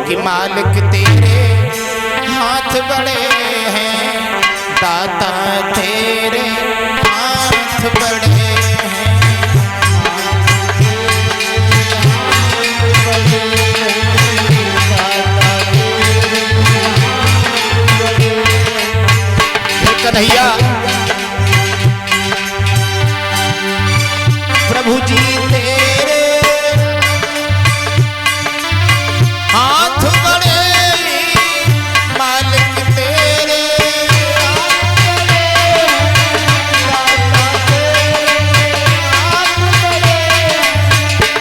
कि मालिक तेरे हाथ बड़े हैं, दाता तेरे हाथ बड़े हैं। कन्हैया प्रभु जी तेरे हाथ बड़े, मालिक तेरे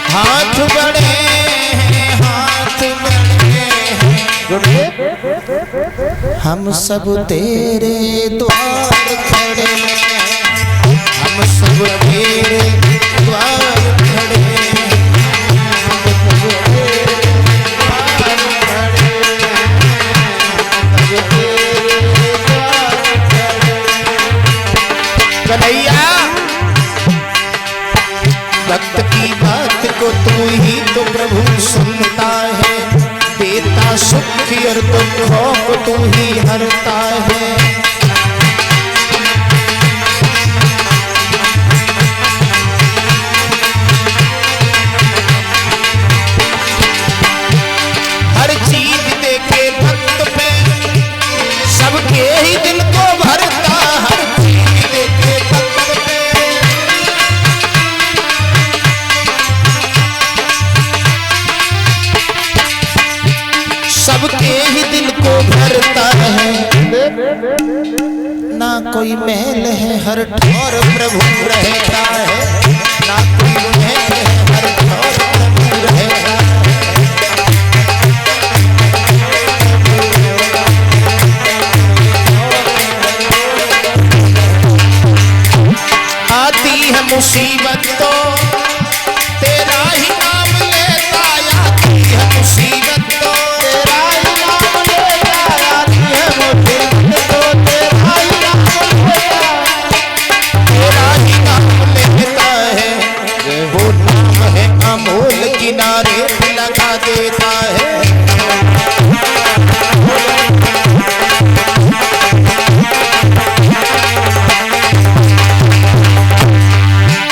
हाथ बड़े हैं, हाथ बड़े हैं। हम सब तेरे द्वार खड़े हैं, हम सब तेरे द्वार खड़े हैं, कन्हैया भक्त की बात को तू ही तो प्रभु सुनता है, देता सुख और दुखों को तू ही हरता है। हर चीज देके भक्त पे सबके ही दिल को भरता, हर चीज देके भक्त पे सबके ही दिल को भरता है। ना कोई महल है हर ठौर प्रभु रहता है, ना कोई महल है हर ठौर प्रभु रहता है। आती है मुसीबत तो तेरा ही नाम लेता, आती है मुसीबत तो तेरा ही नाम लेता, आती है मुसीबत तो तेरा ही नाम लेता, तेरा ही नाम लेता है। वो नाम है अमोल, किनारे पे लगा देता है।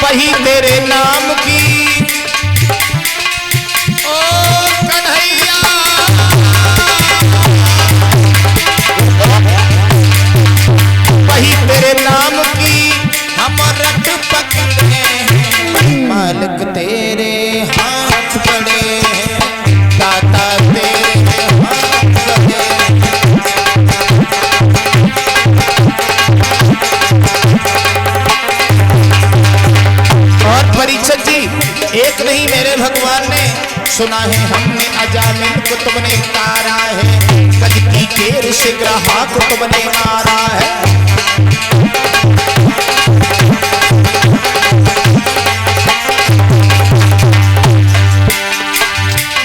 वही तेरे नाम की ओ कन्हैया, वही तेरे नाम की हम रट पकड़े हैं, मालिक तेरे हाथ बड़े हैं, दाता तेरे हाथ बड़े हैं। और परीक्षित जी एक नहीं मेरे भगवान ने सुना है, हमने अजामिल को तुमने तारा है, गज की केर से ग्राहक को तुमने मारा है।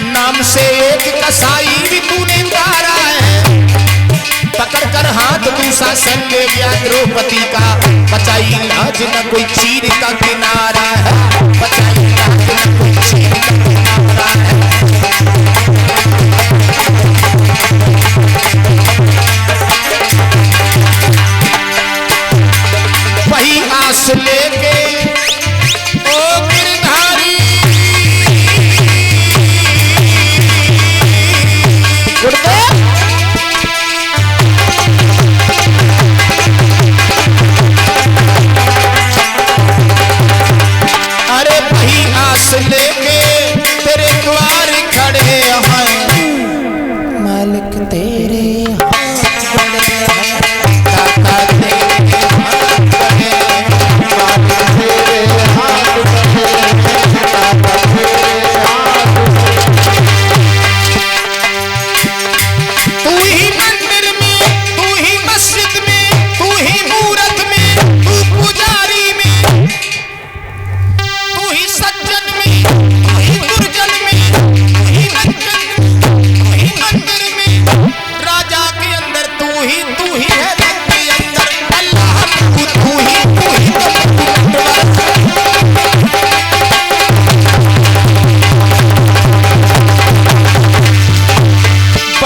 नाम से एक कसाई भी तूने उतारा है, पकड़ कर हाथ दूसरा संग गया द्रौपदी का, बचाई लाज न कोई चीर का किनारा है, बचाई लाज न कोई चीर का किनारा है। वही आस लेके ओ गिरधारी अरे वही आस ले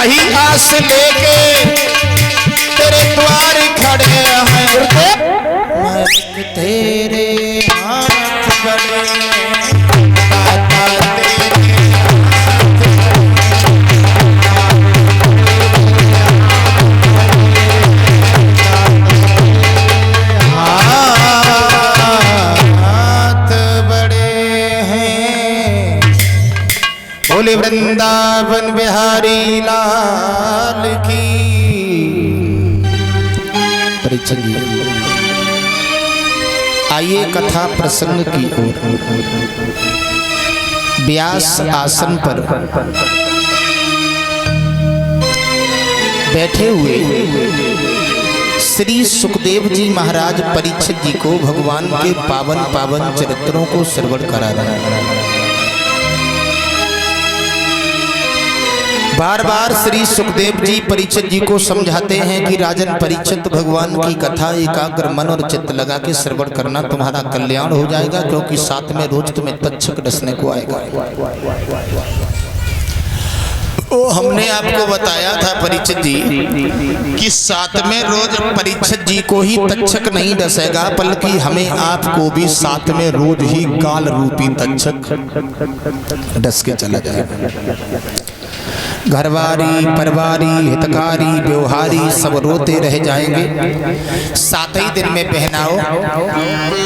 वही आस लेके तेरे द्वार खड़े हैं। मालिक तेरे हाथ बड़े, दाता तेरे हाथ बड़े हैं। बोले वृंदावन बिहारी लाल की। परीक्षित जी आइए कथा प्रसंग की ओर। व्यास आसन पर बैठे हुए श्री सुखदेव जी महाराज परीक्षित जी को भगवान के पावन पावन चरित्रों को श्रवण करा रहे हैं। बार बार श्री सुखदेव जी परीक्षित जी को समझाते हैं कि राजन परीक्षित, भगवान की कथा एकाग्र मन और चित्त लगा के श्रवण करना, तुम्हारा कल्याण हो जाएगा, क्योंकि साथ में रोज तुम्हें तक्षक डसने को आएगा। ओ हमने आपको बताया था परीक्षित जी कि साथ में रोज परीक्षित जी को ही तक्षक नहीं डसेगा, बल्कि हमें आपको भी साथ में रोज ही काल रूपी तक्षक डस के चला जाएगा। घरवारी परवारी हितकारी व्यवहारी सब रोते रह जाएंगे। सात ही दिन में पहनाओ,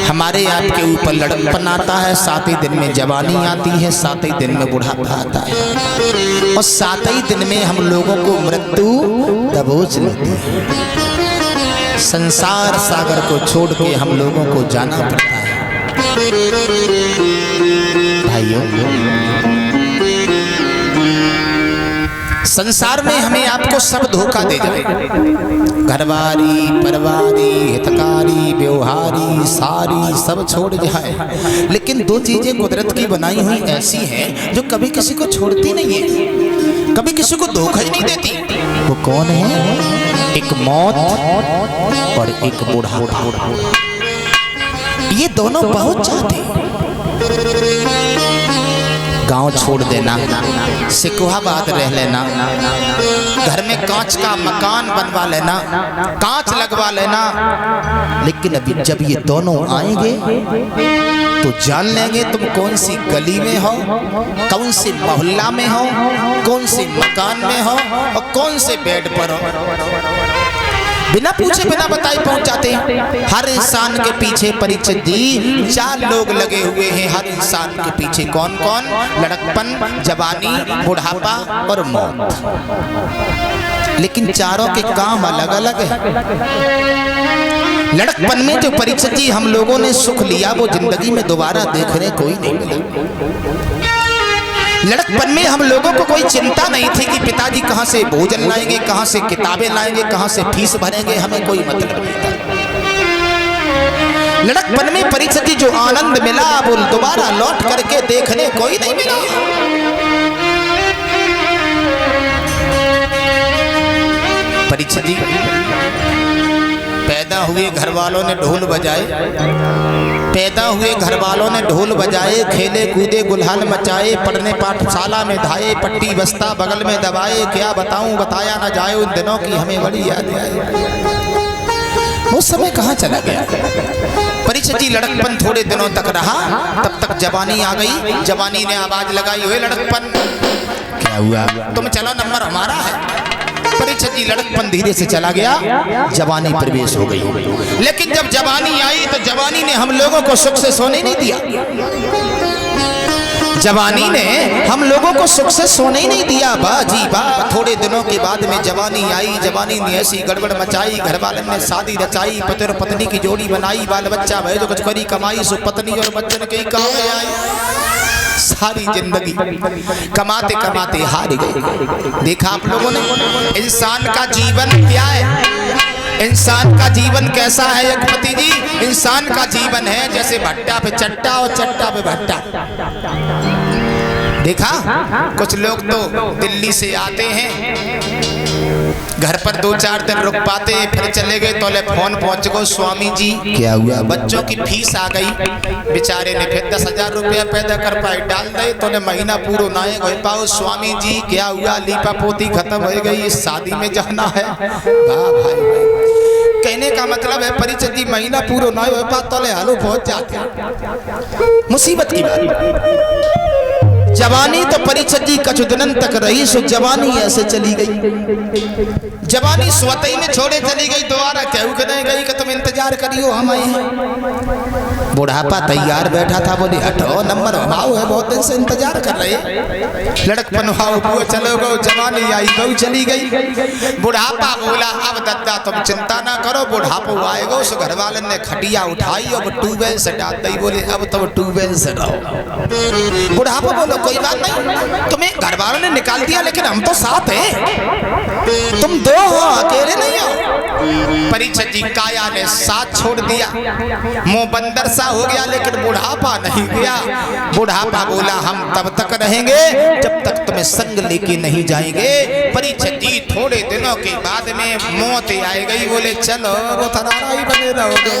हमारे आपके ऊपर लड़कपन आता है, सात ही दिन में जवानी आती है, सात ही दिन में बुढ़ापा आता है, और सात ही दिन में हम लोगों को मृत्यु दबोच लेती है। संसार सागर को छोड़ के हम लोगों को जाना पड़ता है। भाइयों, संसार में हमें आपको सब धोखा दे जाए, घरवारी परवारी हितकारी व्यवहारी सारी सब छोड़ जाए, लेकिन दो चीजें कुदरत की बनाई हुई ऐसी हैं जो कभी किसी को छोड़ती नहीं है, कभी किसी को धोखा ही नहीं देती। वो कौन है? एक मौत और एक बुढ़ापा। ये दोनों बहुत चाहते। गांव छोड़ देना, सिकुहाबाद रह लेना, घर में कांच का मकान बनवा लेना, कांच लगवा लेना, लेकिन अभी जब ये दोनों आएंगे तो जान लेंगे तुम कौन सी गली में हो, कौन से मोहल्ला में हो, कौन से मकान में हो और कौन से बेड पर हो। बिना पूछे बिना बताए पहुंच जाते हैं। हर इंसान के पीछे परीक्षित जी 4 लोग लगे हुए हैं। हर इंसान के पीछे कौन कौन? लड़कपन, जवानी, बुढ़ापा और मौत। लेकिन चारों के काम अलग अलग है। लड़कपन में जो परीक्षित जी हम लोगों ने सुख लिया वो जिंदगी में दोबारा देखने कोई नहीं मिला। लड़कपन में हम लोगों को कोई चिंता नहीं थी कि पिताजी कहां से भोजन लाएंगे, कहां से किताबें लाएंगे, कहां से फीस भरेंगे, हमें कोई मतलब नहीं था। लड़कपन में परीक्षित जी जो आनंद मिला वो दोबारा लौट करके देखने कोई नहीं मिला। परीक्षित जी पैदा हुए घर वालों ने ढोल बजाए, पैदा हुए घर वालों ने ढोल बजाए, खेले कूदे गुलहाल मचाए, पढ़ने पाठशाला में धाए, पट्टी बस्ता बगल में दबाए। क्या बताऊं, बताया ना जाए, उन दिनों की हमें बड़ी याद आई। वो समय कहाँ चला गया? परीक्षित जी लड़कपन थोड़े दिनों तक रहा, तब तक जवानी आ गई। जवानी ने आवाज लगाई, हुए लड़कपन क्या हुआ, तुम चलो नंबर हमारा है। परीक्षित जी लड़कपन धीरे से चला गया, जवानी प्रवेश हो गई। लेकिन जब जवानी आई तो जवानी ने हम लोगों को सुख से सोने नहीं दिया। जवानी ने हम लोगों को सुख से सोने ही नहीं दिया। बाजी वाह, थोड़े दिनों के बाद में जवानी आई। जवानी ने ऐसी गड़बड़ मचाई, घर वाले ने शादी रचाई, पति और पत्नी की जोड़ी बनाई, बाल बच्चा भय जो कुछ करी कमाई, सो पत्नी और बच्चन के काम में आई। सारी जिंदगी कमाते कमाते हार गए। देखा आप लोगों ने इंसान का जीवन क्या है? इंसान का जीवन कैसा है यज्ञपति जी? इंसान का जीवन है जैसे भट्टा पे चट्टा और चट्टा पे भट्टा। देखा कुछ लोग तो दिल्ली से आते हैं, घर पर 2-4 दिन रुक पाते, फिर चले गए तो ले फोन पहुंच गो, स्वामी जी क्या हुआ, बच्चों की फीस आ गई। बेचारे ने फिर 10,000 रुपया पैदा कर पाए डाल दे तो ने महीना पूरा ना हो पाओ। स्वामी जी क्या हुआ, लीपा पोती खत्म हो गई, इस शादी में जाना है। वाह भाई, कहने का मतलब है परिचय जी महीना पूरा ना हो पा तो ले हालो पहुंच जाते। मुसीबत की बात। जवानी तो परिचय जी कछु दिनन तक रही, सो जवानी ऐसे चली गई। जवानी स्वतः में छोड़े चली गई, दोबारा कहू के नहीं गई कि तुम इंतजार करियो हम आए हैं। बुढ़ापा तैयार बैठा था, बोली हटो नंबर भाव है, बहुत दिन से इंतजार कर रहे। लड़कपन भाव हुआ चलो गो, जवानी आई गई चली गई। बुढ़ापा बोला अब दद्दा तुम चिंता ना करो, बुढ़ापा आएगा। उस घर वाले ने खटिया उठाई और ट्यूबवेल से डाल दी, बोले अब तुम ट्यूबवेल से रहो। बुढ़ापा बोलो कोई बात नहीं, तुम्हें घर वालों ने निकाल दिया लेकिन हम तो साथ हैं, तुम दो हो अकेले नहीं हो। परिचय जी काया ने साथ छोड़ दिया, मुंह बंदर सा हो गया लेकिन बुढ़ापा नहीं गया। बुढ़ापा बोला हम तब तक रहेंगे जब तक तुम्हें संग लेके नहीं जाएंगे। परिचय जी थोड़े दिनों के बाद में मौत आ गई, बोले चलो वो थरारा ही बने रहोगे,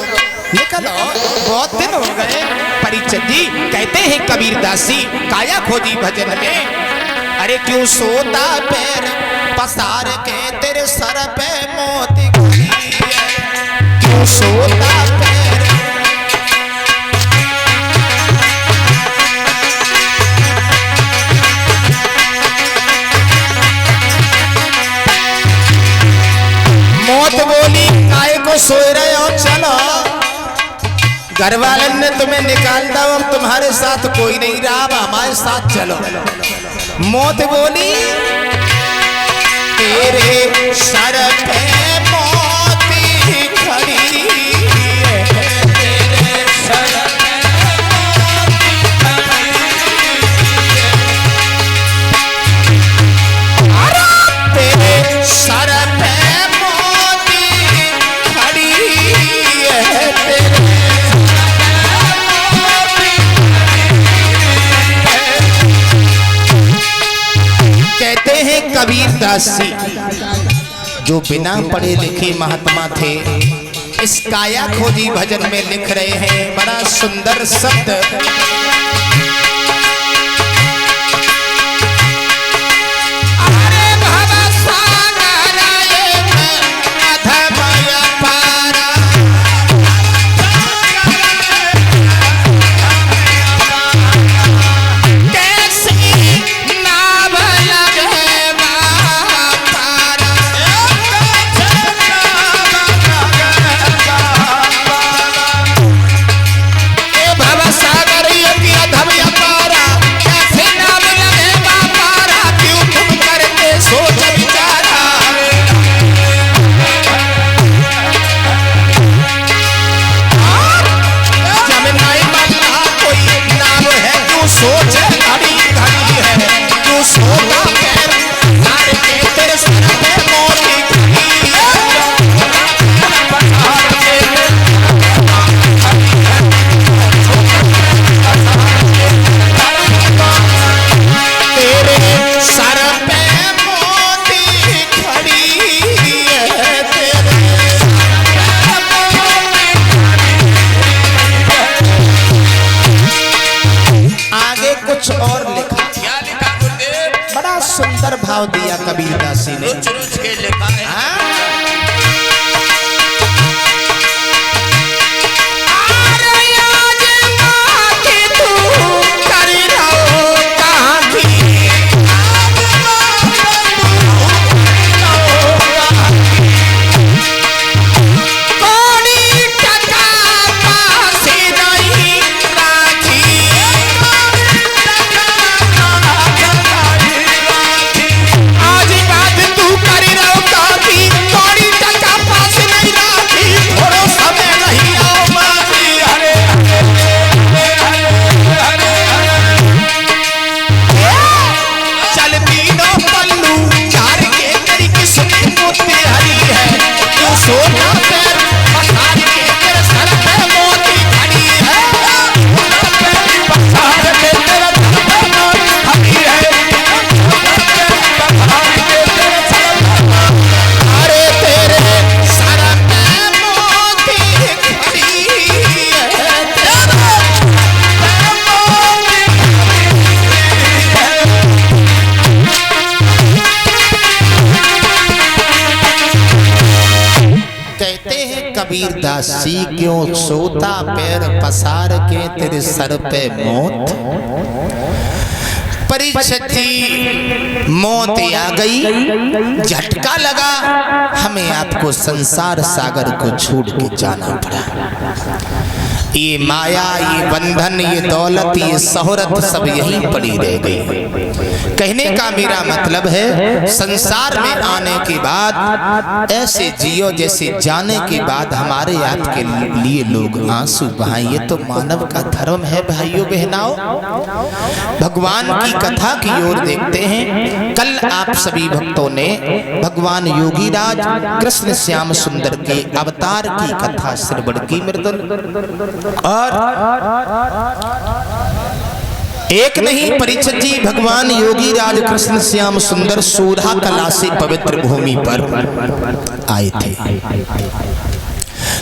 निकलो बहुत दिन हो गए। परिचय जी कहते हैं कबीर दासी काया खोजी भजन में, अरे क्यों सोता पैर पसार के तेरे सर पे मौत गिरी है, क्यों सोता पैर। मौत बोली काय को सोए रहे हो, चलो घर वाले ने तुम्हें निकाल दो, अब तुम्हारे साथ कोई नहीं रहा, अब हमारे साथ चलो। मौत बोली तेरे सर पे मौत खड़ी है, तेरे सर पे मौत, तेरे सर पे मौत खड़ी है, तेरे कहते हैं कबीर दास जी जो बिना पढ़े लिखे महात्मा थे, इस काया खोजी भजन में लिख रहे हैं बड़ा सुंदर शब्द। सुंदर भाव दिया कबीर दासी ने, के लिखा है। कौन कहते हैं कबीर दास जी, क्यों सोता पैर पसार के तेरे सर पे मौत। परीक्षित जी, मौत आ गई, झटका लगा, हमें आपको संसार सागर को छोड़ के जाना पड़ा। ये माया, ये बंधन, ये दौलत, ये शोहरत सब यहीं पड़ी रह गई। कहने का मेरा मतलब है, संसार में आने के बाद ऐसे जियो जैसे जाने के बाद हमारे आपके लिए लोग आंसू बहाएं। ये तो मानव का धर्म है भाइयों बहनाओं। भगवान की कथा की ओर देखते हैं। कल आप सभी भक्तों ने भगवान योगीराज कृष्ण श्याम सुंदर के अवतार की कथा श्रवण की मृदुल। और एक नहीं परीक्षित जी, भगवान योगीराज कृष्ण श्याम सुंदर सोधा कला से पवित्र भूमि पर आए थे।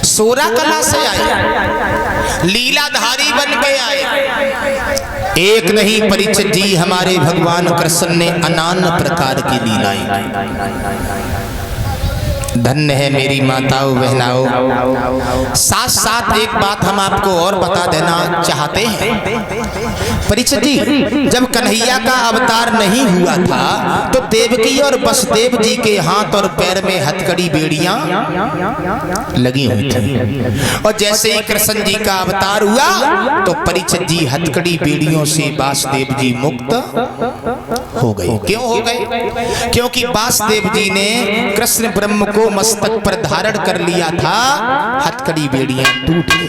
सोरा कला से आए, लीलाधारी बन के आए। एक नहीं परीक्षित जी, हमारे भगवान कृष्ण ने अनान प्रकार की लीलाएं की। धन्य है मेरी माताओं बहनाओं। साथ साथ एक बात हम आपको और बता देना चाहते हैं। परीक्षित जी, जब कन्हैया का अवतार नहीं हुआ था तो देवकी और वसुदेव जी के हाथ और पैर में हथकड़ी बेड़ियां लगी हुई थी। और जैसे ही कृष्ण जी का अवतार हुआ तो परीक्षित जी हथकड़ी बेड़ियों से वासुदेव जी मुक्त हो गए। क्यों हो गए? क्योंकि वासुदेव जी ने कृष्ण ब्रह्म को मस्तक पर धारण कर लिया था, हथकड़ी बेड़ियां टूट गई।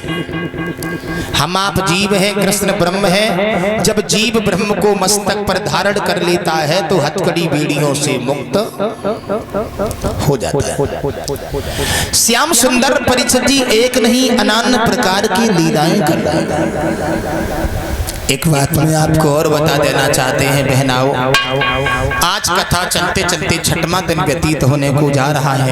हम आप जीव हैं, कृष्ण ब्रह्म है। जब जीव ब्रह्म को मस्तक पर धारण कर लेता है तो हथकड़ी बेड़ियों से मुक्त हो जाता है। श्याम सुंदर परीक्षित जी एक नहीं अनन्य प्रकार की लीलाएं कर रहे हैं। एक बात मैं आपको और बता देना चाहते हैं बहनाओं, आज कथा चलते चलते छठवां दिन व्यतीत होने को जा रहा है।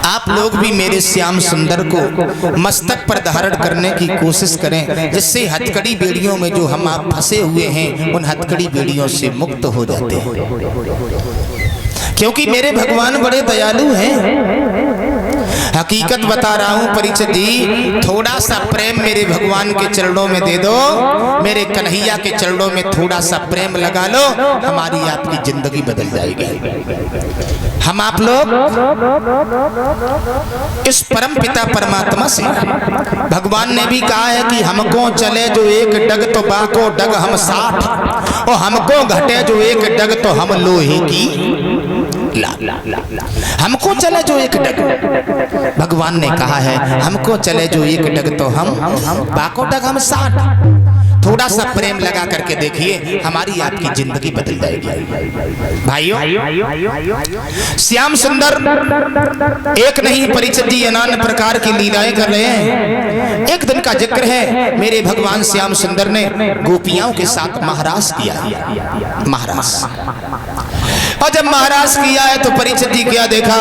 आप लोग भी मेरे श्याम सुंदर को मस्तक पर धारण करने की कोशिश करें, जिससे हथकड़ी बेड़ियों में जो हम आप फंसे हुए हैं उन हथकड़ी बेड़ियों से मुक्त हो जाते हैं। क्योंकि मेरे भगवान बड़े दयालु हैं। हकीकत बता रहा हूं परीक्षित जी, थोड़ा सा प्रेम मेरे भगवान के चरणों में दे दो, मेरे कन्हैया के चरणों में थोड़ा सा प्रेम लगा लो, हमारी आपकी जिंदगी बदल जाएगी। हम आप लोग इस परम पिता परमात्मा से, भगवान ने भी कहा है कि हमको चले जो एक डग तो बाको डग हम 60, और हमको घटे जो एक डग तो हम लोहे की हमको चले जो एक डग। भगवान ने कहा है हमको चले जो एक डग तो हम बाको डग हम 60। थोड़ा सा प्रेम लगा करके देखिए, हमारी आपकी जिंदगी बदल जाएगी। भाइयों, श्याम सुंदर एक नहीं परीक्षित जी अनन्य प्रकार की लीलाएं कर रहे हैं। एक दिन का जिक्र है, मेरे भगवान श्याम सुंदर ने गोपियों के साथ महारास किया। महारास, और जब महाराज किया है तो परीक्षित जी क्या देखा,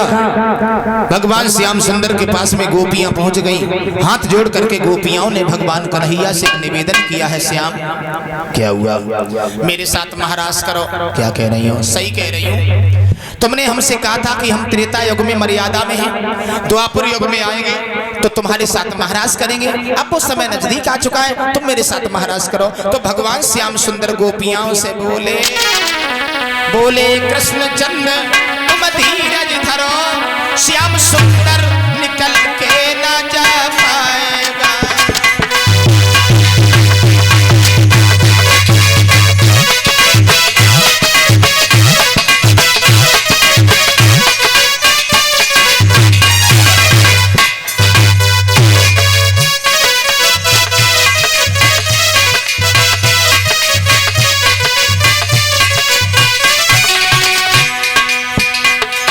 भगवान श्याम सुंदर के पास में गोपियां पहुंच गईं। हाथ जोड़ करके गोपियों ने भगवान कन्हैया से निवेदन किया है, श्याम क्या हुआ, मेरे साथ महाराज करो। क्या कह रही हो? सही कह रही हो। तुमने हमसे कहा था कि हम त्रेता युग में मर्यादा में हैं, द्वापर युग में आएंगे तो तुम्हारे साथ महाराज करेंगे। अब वो समय नजदीक आ चुका है, तुम मेरे साथ महाराज करो। तो भगवान श्याम सुंदर गोपियों से बोले, बोले कृष्ण चंद्र तुम धीरज धरो, श्याम सुंदर निकल के ना जा पाएगा।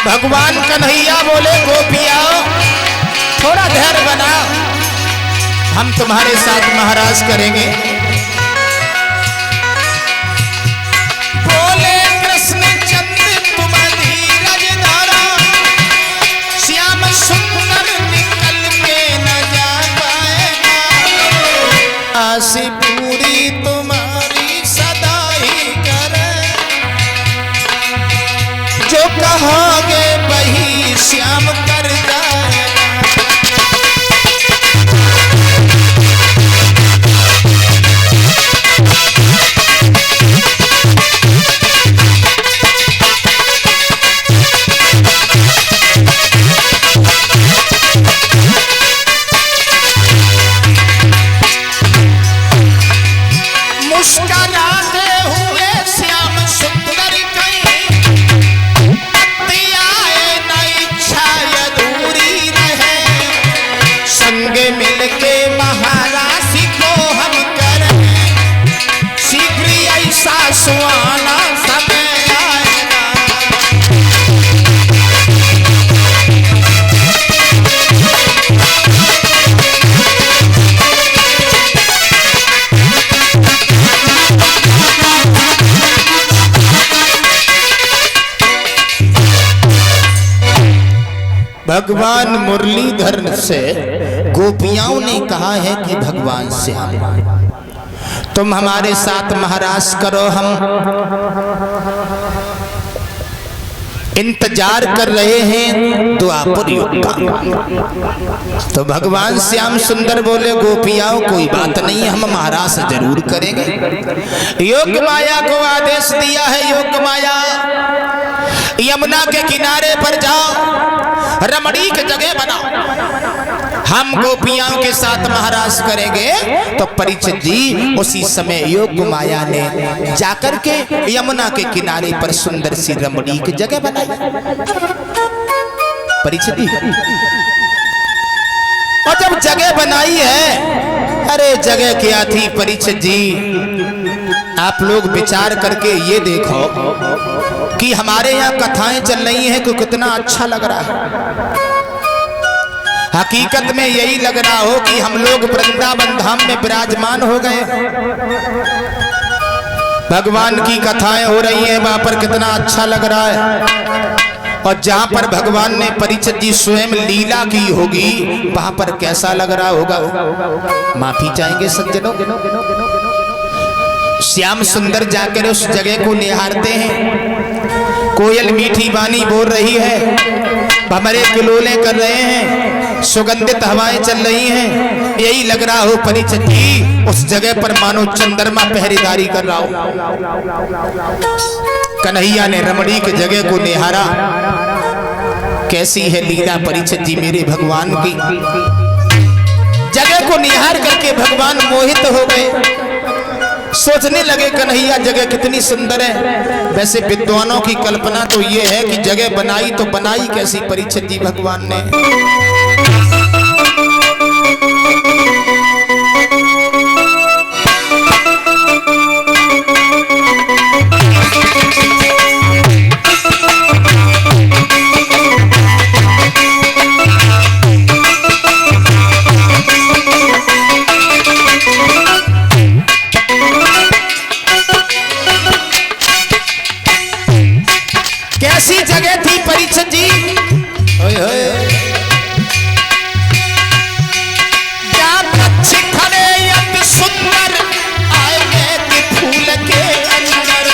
भगवान कन्हैया बोले गोपिया थोड़ा धैर्य बनाओ, हम तुम्हारे साथ महाराज करेंगे। बोले कृष्ण चंद्र तुम धीरज धरो, श्याम सुंदर निकल के न जा पाएगा। आस पूरी तुम्हारी सदा ही करे, जो कहोगे वही श्याम कर जाए। भगवान मुरलीधर से गोपियाओं ने कहा है कि भगवान श्याम तुम हमारे साथ महाराज करो, हम इंतजार कर रहे हैं द्वापर युग का। तो भगवान श्याम सुंदर बोले गोपियाओं कोई बात नहीं, हम महाराज जरूर करेंगे। योग माया को आदेश दिया है, योग माया यमुना के किनारे पर जाओ, रमणीक जगह बनाओ, हम गोपियाओं के साथ महाराज करेंगे। तो परीक्षित जी उसी समय योग माया ने जाकर के यमुना के किनारे पर सुंदर सी रमणीक जगह बनाई। परीक्षित जी और जब जगह बनाई है, अरे जगह क्या थी परीक्षित जी, आप लोग विचार करके ये देखो कि हमारे यहाँ कथाएं चल रही हैं तो कितना अच्छा लग रहा है। हकीकत में यही लग रहा हो कि हम लोग वृंदावन धाम में विराजमान हो गए, भगवान की कथाएं हो रही हैं, वहां पर कितना अच्छा लग रहा है। और जहां पर भगवान ने परीक्षित जी स्वयं लीला की होगी वहां पर कैसा लग रहा होगा, माफी चाहेंगे सज्जनों। श्याम सुंदर जाकर उस जगह को निहारते हैं, कोयल मीठी बानी बोल रही है, भंवरे किलोले कर रहे हैं, सुगंधित हवाएं चल रही हैं। यही लग रहा हो परीक्षित जी उस जगह पर मानो चंद्रमा पहरेदारी कर रहा हो। कन्हैया ने रमणीक जगह को निहारा, कैसी है लीला परीक्षित जी मेरे भगवान की। जगह को निहार करके भगवान मोहित हो गए, सोचने लगे कन्हैया जगह कितनी सुंदर है। वैसे विद्वानों की कल्पना तो ये है कि जगह बनाई तो बनाई कैसी परीक्षित जी भगवान ने। कैसी जगह थी परीक्षित जी, ओए होए क्या वृक्ष खड़े अति सुंदर आए के फूल के अंदर,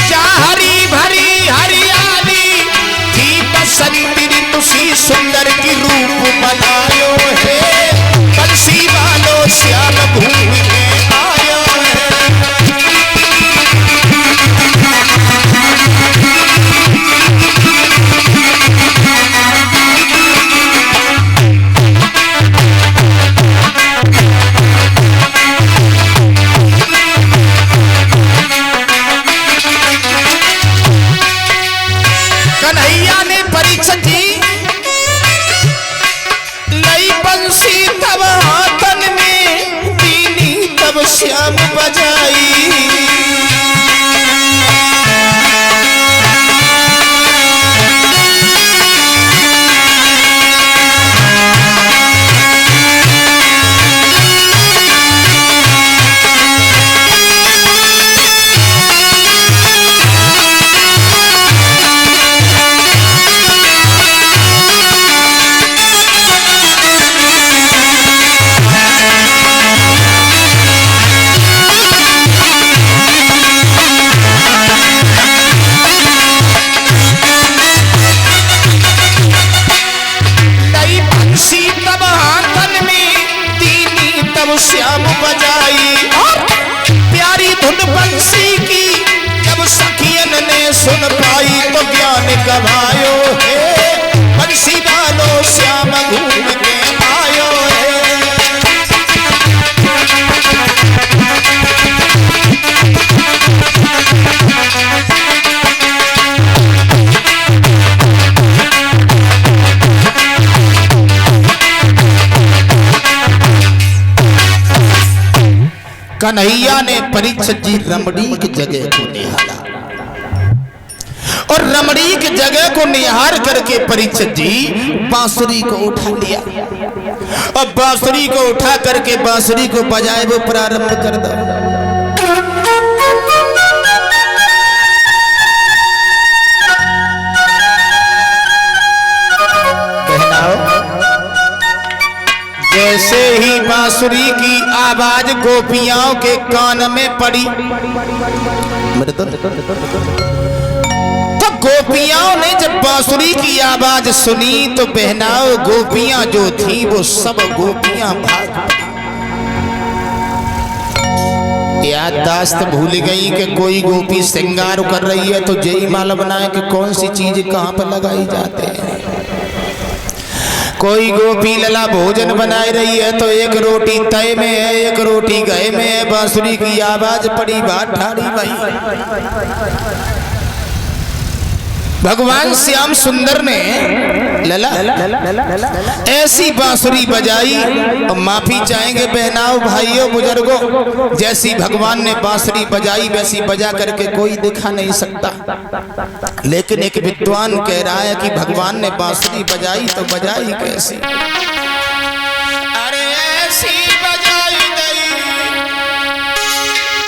क्या हरी भरी हरियाली थी बसंती ऋतु सी सुंदर की रूप बनायो है, बंसी वालों श्याम घूम के आया है। कन्हैया ने परीक्षित जी लई बंसी तब हाथन में दीनी तब श्याम बजाई, श्याम बजाई और प्यारी धुन बंसी की जब सखियन ने सुन पाई तो ज्ञान गवायो है, बंसी वालों श्याम घूम के आयो है। कन्हैया ने परीक्षित जी रमणीक जगह को निहारा और रमणीक जगह को निहार करके परीक्षित जी बांसुरी को उठा लिया और बांसुरी को उठा करके बांसुरी को बजाए वो प्रारंभ कर दो। जैसे ही बांसुरी की आवाज गोपियाओं के कान में पड़ी तो गोपियाओं ने जब बांसुरी की आवाज सुनी तो बहनाओ गोपियां जो थी वो सब गोपियां भाग याददाश्त भूल गई कि कोई गोपी श्रृंगार कर रही है तो जय माला बनाए कि कौन सी चीज कहां पर लगाई जाते हैं। कोई गोपी लला भोजन बनाई रही है तो एक रोटी तय में है एक रोटी गए में है। बांसुरी की आवाज पड़ी बात ठाड़ी भाई। भगवान श्याम सुंदर ने लला ऐसी बांसुरी बजाई और माफी चाहेंगे बहनाओं भाइयों बुजुर्गों, जैसी भगवान ने बांसुरी बजाई वैसी बजा करके कोई दिखा नहीं सकता। लेकिन एक विद्वान कह रहा है कि भगवान ने बांसुरी बजाई तो बजाई कैसी? अरे ऐसी बजाई गई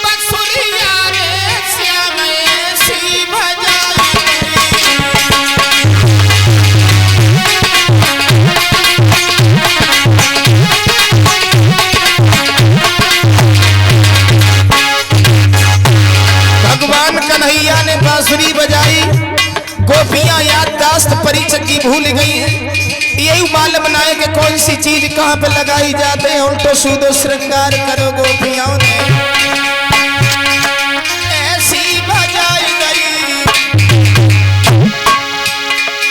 बांसुरिया रे श्याम ऐसी बजाई। कन्हैया ने बांसुरी बजाई, गोपियां याददाश्त परिचकी भूल गई हैं। यही मालूम ना है कि कौन सी चीज कहां पे लगाई जाते हैं। उल्टो सीधो श्रृंगार करो गोपियां ने ऐसी बजाई गई।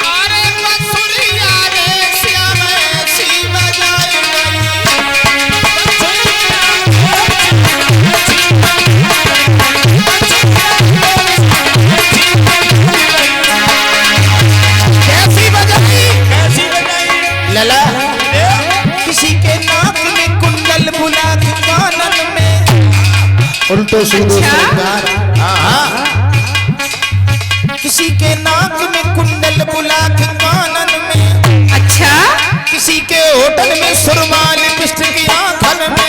अरे बांसुरिया रे श्याम ऐसी बजाई गई। लला किसी के नाक में कुंडल बुला के कानन में उल्टो सीधो श्रृंगार। किसी के नाक में कुंडल बुला के कानन में। अच्छा किसी के होटल में सुरमा लिपस्टिक आंखन में।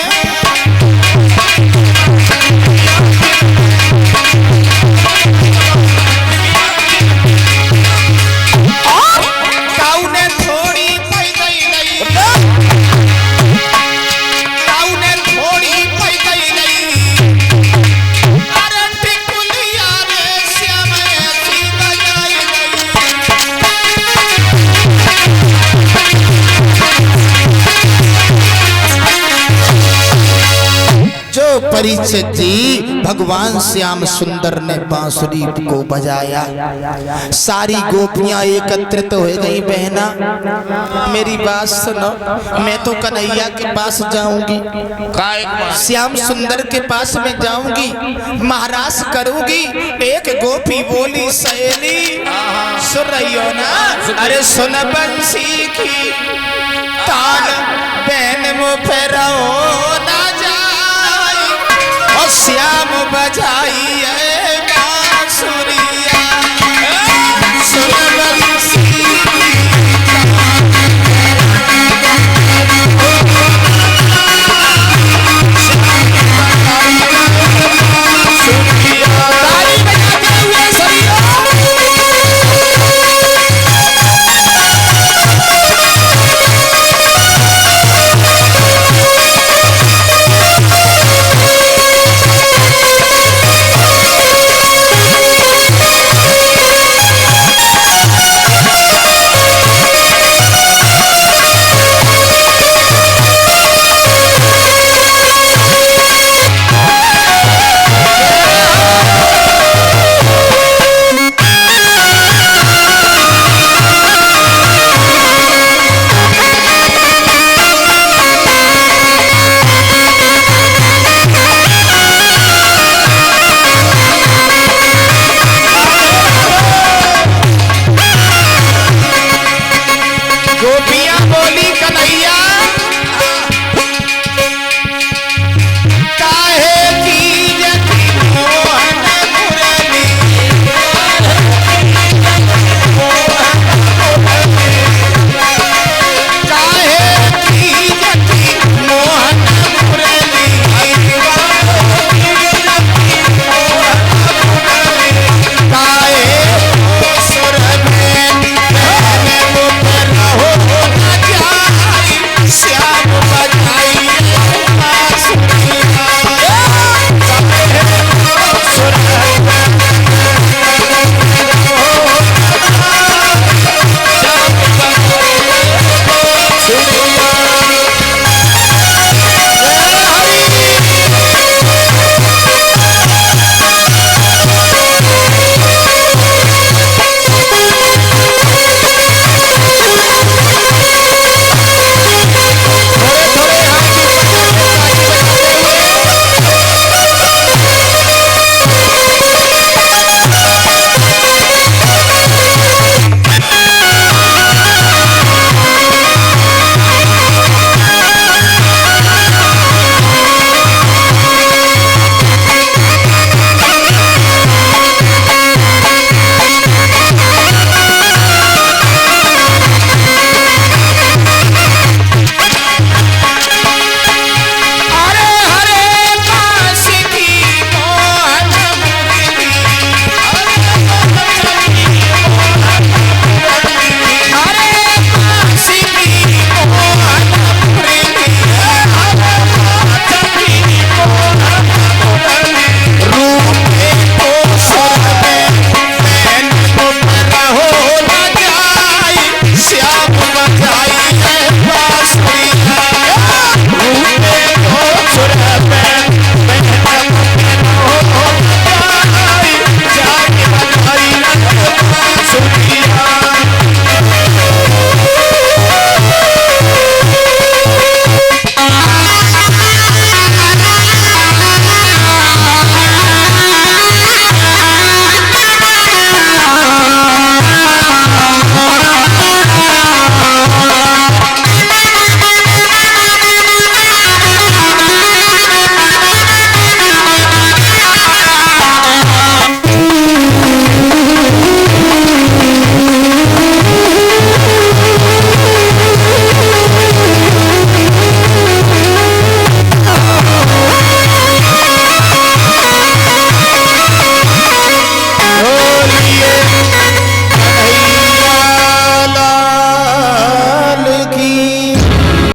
परिचित जी भगवान श्याम सुंदर ने बांसुरी को बजाया। सारी गोपियां एकत्रित हो गई। बहना मेरी बात सुनो, मैं तो कन्हैया के पास जाऊंगी, श्याम सुंदर के पास में जाऊंगी, महाराज करूंगी। एक गोपी बोली सहेली सुन रही हो ना? अरे सुन बंसी की तान बहन मुँह पे रहो ना श्याम बजा